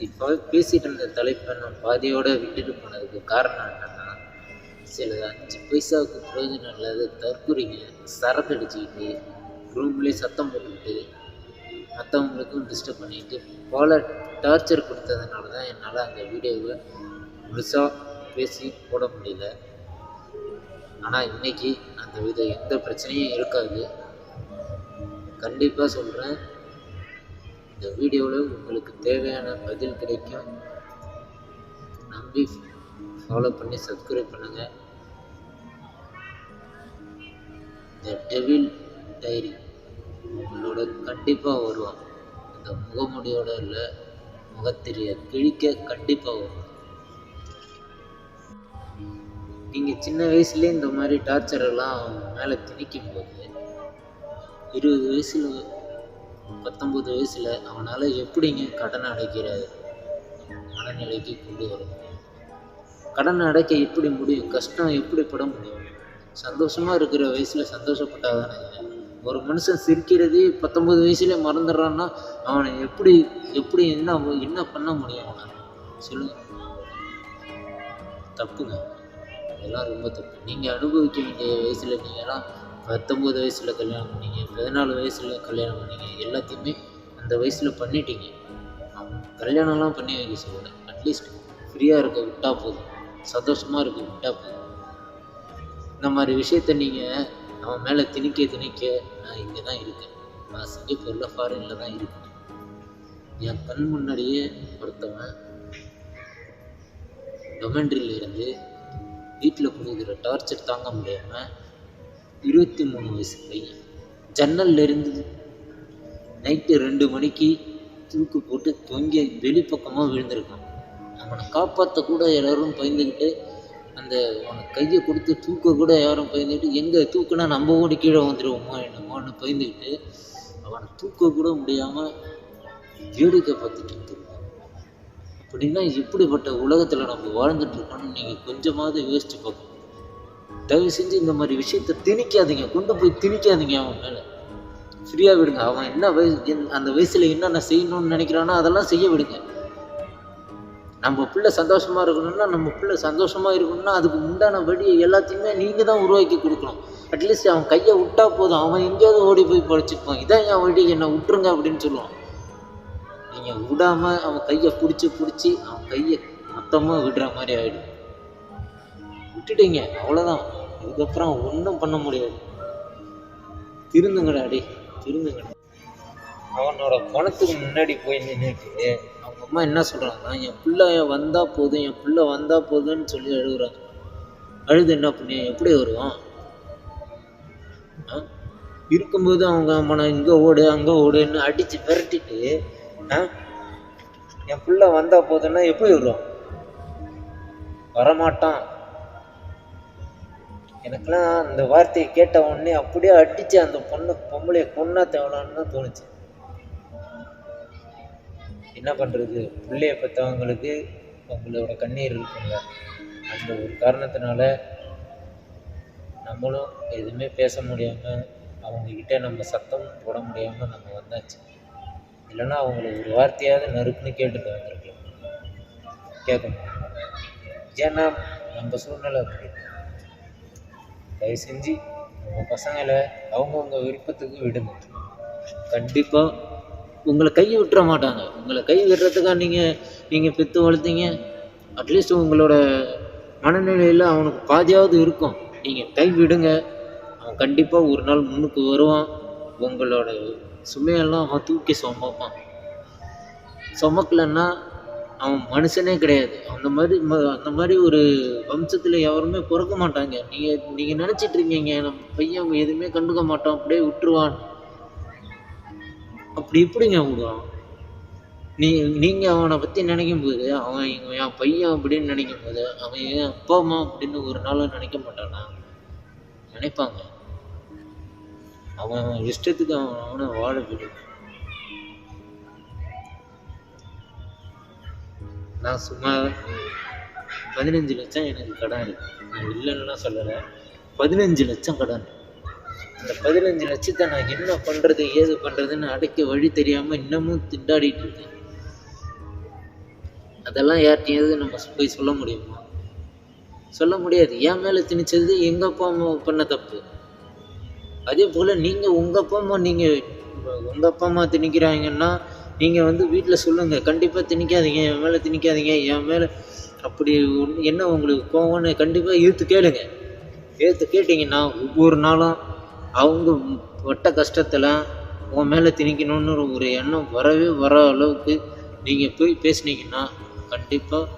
இப்போ பேசிகிட்டு இருந்த தலைப்பை நான் பாதியோடு விட்டுட்டு போனதுக்கு காரணம் என்னென்னா, சில 5 பைசாவுக்கு பிரயோஜனம் இல்லாத தற்குறிங்க சரக்கு அடிச்சுக்கிட்டு ரூம்லேயே சத்தம் போட்டுக்கிட்டு மற்றவங்களுக்கும் டிஸ்டர்ப் பண்ணிட்டு பல டார்ச்சர் கொடுத்ததுனால தான் என்னால் அந்த வீடியோவை முழுசாக பேசி போட முடியல. ஆனால் இன்றைக்கி அந்த எந்த பிரச்சனையும் இருக்காது. கண்டிப்பாக சொல்கிறேன், இந்த வீடியோவில் உங்களுக்கு தேவையான பதில் கிடைக்கும். நம்பி ஃபாலோ பண்ணி சப்ஸ்கிரைப் பண்ணுங்கள். த டெவில் டைரி உங்களோட கண்டிப்பாக வருவான். இந்த முகமுடியோட இல்லை, முகத்திரிய கிழிக்க கண்டிப்பாக வரும். நீங்கள் சின்ன வயசுலேயே இந்த மாதிரி டார்ச்சரெல்லாம் அவங்க மேலே திணிக்கும் போது 20 வயசில் 19 வயசில் அவனால் எப்படிங்க கடனை அடைக்கிற மனநிலைக்கு கொண்டு வர முடியும்? கடனை அடைக்க எப்படி முடியும்? கஷ்டம் எப்படி பட முடியும்? சந்தோஷமாக இருக்கிற வயசில் சந்தோஷப்பட்டாதானேங்க. ஒரு மனுஷன் சிரிக்கிறதே 19 வயசுல மறந்துடுறான்னா அவனை எப்படி என்ன பண்ண முடியும்? அவனை சொல்லுங்கள். தப்புங்க, அதெல்லாம் ரொம்ப தப்பு. நீங்கள் அனுபவிக்க வேண்டிய வயசில் நீங்கள்லாம் 19 வயசில் கல்யாணம் பண்ணீங்க, 14 வயசில் கல்யாணம் பண்ணீங்க, எல்லாத்தையுமே அந்த வயசில் பண்ணிட்டீங்க. அவன் கல்யாணம்லாம் பண்ணி வைக்க சொல்லலை. அட்லீஸ்ட் ஃப்ரீயாக இருக்க விட்டால் போதும், சந்தோஷமாக இருக்க விட்டால் போதும். இந்த மாதிரி விஷயத்த நீங்கள் அவன் மேலே திணிக்க நான் இங்கே தான் இருக்கேன், நான் சிங்கப்பூரில் ஃபாரினில் தான் இருக்கேன். என் கண் முன்னாடியே ஒருத்தவன் டொமெண்ட்ரியில் இருந்து வீட்டில் கொடுக்குற டார்ச்சர் தாங்க முடியாமல் 23 வயசு பையன் ஜன்னல்ல இருந்து நைட்டு 2 மணிக்கு தூக்கு போட்டு தொங்கி வெளிப்பக்கமாக விழுந்திருக்கான். அவனை காப்பாற்ற கூட எல்லோரும் பயந்துக்கிட்டு, அந்த அவனை கையை கொடுத்து தூக்க கூட யாரும் பயந்துக்கிட்டு, எங்கே தூக்குனா நம்ம ஓடி கீழே வந்துடுவோமோ என்னமோன்னு பயந்துக்கிட்டு அவனை தூக்க கூட முடியாமல் வேடிக்கை பார்த்துட்டு இருக்கான். அப்படின்னா எப்படிப்பட்ட உலகத்தில் நம்ம வாழ்ந்துட்டுருக்கோன்னு நீங்கள் கொஞ்சமாவது யோசிச்சு பார்க்கணும். தயவு செஞ்சு இந்த மாதிரி விஷயத்த திணிக்காதீங்க, கொண்டு போய் திணிக்காதீங்க. அவன் மேலே ஃப்ரீயாக விடுங்க. அவன் என்ன அந்த வயசில் என்னென்ன செய்யணும்னு நினைக்கிறானோ அதெல்லாம் செய்ய விடுங்க. நம்ம பிள்ளை சந்தோஷமாக இருக்கணும்னா அதுக்கு உண்டான வழி எல்லாத்தையுமே நீங்கள் தான் உருவாக்கி கொடுக்கணும். அட்லீஸ்ட் அவன் கையை விட்டா போதும், அவன் எங்கேயாவது ஓடி போய் படிச்சுப்பான். இதான் என் வழி, என்னை விட்டுருங்க அப்படின்னு சொல்லுவான். நீங்கள் விடாமல் அவன் கையை பிடிச்சி அவன் கையை மொத்தமாக விடுற மாதிரி ஆகிடும். விட்டுட்டீங்க, அவ்வளோதான். இதுக்கப்புறம் ஒன்றும் பண்ண முடியாது. திருந்துங்கடா, திருந்துங்கடா. அவனோட பணத்துக்கு முன்னாடி போய் நின்றுட்டு அவங்க அம்மா என்ன சொல்கிறாங்கன்னா, என் பிள்ளை வந்தால் போதுன்னு சொல்லி அழுகுறாங்க. அழுது என்ன பண்ணி எப்படி வருவான்? இருக்கும்போது அவங்க அம்மா இங்கே ஓடு அங்கே ஓடுன்னு அடித்து விரட்டிட்டு என் பிள்ளை வந்தால் போதுன்னா எப்படி வருவான்? வரமாட்டான். எனக்கெல்லாம் அந்த வார்த்தையை கேட்ட உடனே அப்படியே அடித்து அந்த பொம்பளையை கொன்னா தேவலான்னு தான் தோணுச்சு. என்ன பண்ணுறது, பிள்ளைய பெற்றவங்களுக்கு அவங்களோட கண்ணீர் இருக்குங்க. அந்த ஒரு காரணத்தினால நம்மளும் எதுவுமே பேச முடியாமல், அவங்கக்கிட்ட நம்ம சத்தம் போட முடியாமல் நம்ம வந்தாச்சு. இல்லைன்னா அவங்கள ஒரு வார்த்தையாவது நறுக்குன்னு கேட்டுட்டு வந்திருக்கலாம். கேட்க முடியும். ஏன்னா நம்ம சூழ்நிலை அப்படி. தயவு செஞ்சு உங்கள் பசங்களை அவங்கவுங்க விருப்பத்துக்கு விடுங்க. கண்டிப்பாக உங்களை கையை விட்டுற மாட்டாங்க. உங்களை கை விடுறதுக்காக நீங்கள் பெற்று வளர்த்தீங்க. அட்லீஸ்ட் உங்களோட மனநிலையில் அவனுக்கு பாதியாவது இருக்கும். நீங்கள் கை விடுங்க, அவன் கண்டிப்பாக ஒரு நாள் முன்னுக்கு வருவான். உங்களோட சுமையெல்லாம் அவன் தூக்கி சுமப்பான். சுமக்கலைன்னா அவன் மனுஷனே கிடையாது. அந்த மாதிரி ஒரு வம்சத்தில் யாருமே பிறக்க மாட்டாங்க. நீங்கள் நினச்சிட்டு இருக்கீங்க நம்ம பையன் எதுவுமே கண்டுக்க மாட்டான், அப்படியே விட்டுருவான். அப்படி எப்படிங்க விடுவான்? நீங்கள் அவனை பற்றி நினைக்கும் போது, அவன் என் பையன் அப்படின்னு நினைக்கும் போது, அவன் என் அப்பா அம்மா அப்படின்னு ஒரு நாள் நினைக்க மாட்டானா? நினைப்பாங்க. அவன் இஷ்டத்துக்கு அவனை வாழ விடும். நான் சும்மா 15 லட்சம் எனக்கு கடன் இருக்கு. நான் இல்லைன்னா சொல்லலை, 15 லட்சம் கடன். அந்த 15 லட்சத்தை நான் என்ன பண்ணுறது ஏது பண்ணுறதுன்னு அடைக்க வழி தெரியாமல் இன்னமும் திண்டாடிட்டு இருக்கேன். அதெல்லாம் யார்கிட்டையாவது நம்ம போய் சொல்ல முடியுமா? சொல்ல முடியாது. என் மேலே திணிச்சது எங்கள் அப்பா அம்மா பண்ண தப்பு. அதே போல் நீங்கள் உங்கள் அப்பா அம்மா திணிக்கிறாங்கன்னா நீங்கள் வந்து வீட்டில் சொல்லுங்கள், கண்டிப்பாக திணிக்காதீங்க, என் மேலே திணிக்காதீங்க, என் மேலே அப்படி என்ன உங்களுக்கு கோவம்னு கண்டிப்பாக எதிர்த்து கேளுங்க. எதிர்த்து கேட்டிங்கன்னா ஒவ்வொரு நாளும் அவங்க பட்ட கஷ்டத்தில் உன் மேலே திணிக்கணும்னு ஒரு எண்ணம் வர அளவுக்கு நீங்கள் போய் பேசுனீங்கன்னா கண்டிப்பாக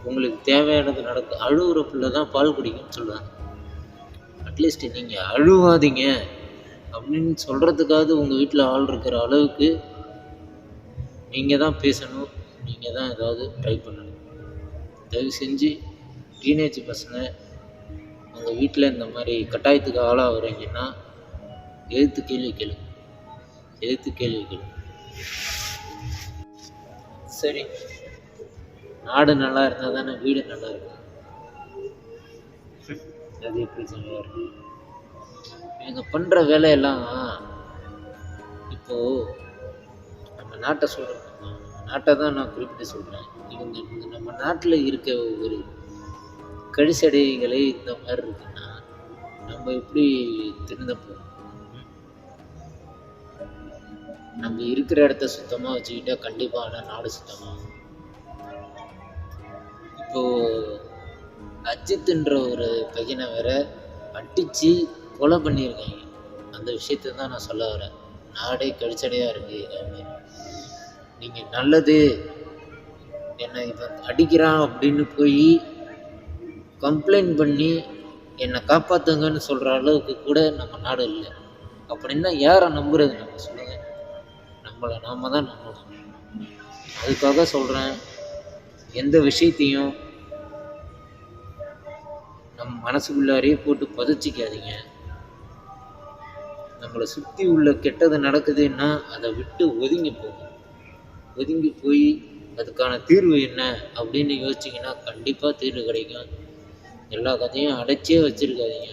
உங்களுக்கு தேவையானது நடக்கும். அழுகுற பிள்ளை தான் பால் குடிக்கும்னு சொல்லுவாங்க. அட்லீஸ்ட் நீங்கள் அழுவாதீங்க அப்படின்னு சொல்கிறதுக்காவது உங்கள் வீட்டில் ஆள் இருக்கிற அளவுக்கு நீங்கள் தான் பேசணும், நீங்கள் தான் ஏதாவது ட்ரை பண்ணணும். தயவு செஞ்சு டீனேஜ் பசங்க உங்கள் வீட்டில் இந்த மாதிரி கட்டாயத்துக்கு ஆளாக வரீங்கன்னா எதிர்த்து கேள்வி கேளுங்க. சரி, நாடு நல்லா இருந்தால் தானே வீடு நல்லா இருக்கும். அது எப்படி சொல்லுவா இருக்கும்? இவங்க பண்ணுற வேலையெல்லாம் இப்போது நம்ம நாட்டை சொல்கிறோம், நாட்டை தான் நான் குறிப்பிட்டு சொல்கிறேன். இவங்க நம்ம நாட்டில் இருக்க ஒரு கழிசடைகளை இந்த மாதிரி இருக்குன்னா நம்ம எப்படி திருந்த போகிறோம்? நம்ம இருக்கிற இடத்த சுத்தமாக வச்சுக்கிட்டா கண்டிப்பாக நாடு சுத்தமாகும். இப்போது அஜித்துன்ற ஒரு பையனை வேற அடித்து கொலை பண்ணியிருக்காங்க. அந்த விஷயத்தை தான் நான் சொல்ல வரேன். நாடே கழிச்சடையாக இருக்குது. நீங்கள் நல்லது என்னை இவன் அடிக்கிறான் அப்படின்னு போய் கம்ப்ளைண்ட் பண்ணி என்னை காப்பாற்றுங்கன்னு சொல்கிற அளவுக்கு கூட நம்ம நாடு இல்லை. அப்படின்னா யாரை நம்புறது? நம்ம சொல்லுங்கள், நம்மளை நாம தான் நம்பணும். அதுக்காக சொல்கிறேன், எந்த விஷயத்தையும் நம்ம மனசுக்குள்ளாரையே போட்டு பதிச்சிக்காதீங்க. நம்மளை சுற்றி உள்ள கெட்டது நடக்குதுன்னா அதை விட்டு ஒதுங்கி போய் அதுக்கான தீர்வு என்ன அப்படின்னு யோசிச்சிங்கன்னா கண்டிப்பாக தீர்வு கிடைக்கும். எல்லா கதையும் அடைச்சே வச்சுருக்காதீங்க,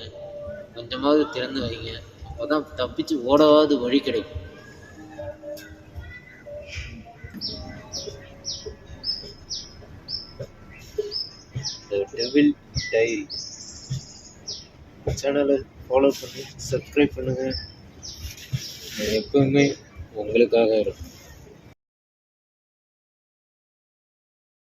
கொஞ்சமாவது திறந்து வைங்க. அப்போ தான் தப்பிச்சு ஓடவாது வழி கிடைக்கும். The Devil Diary சேனலை ஃபாலோ பண்ணி சப்ஸ்கிரைப் பண்ணுங்கள். எப்பவுமே உங்களுக்காக இருக்கும்.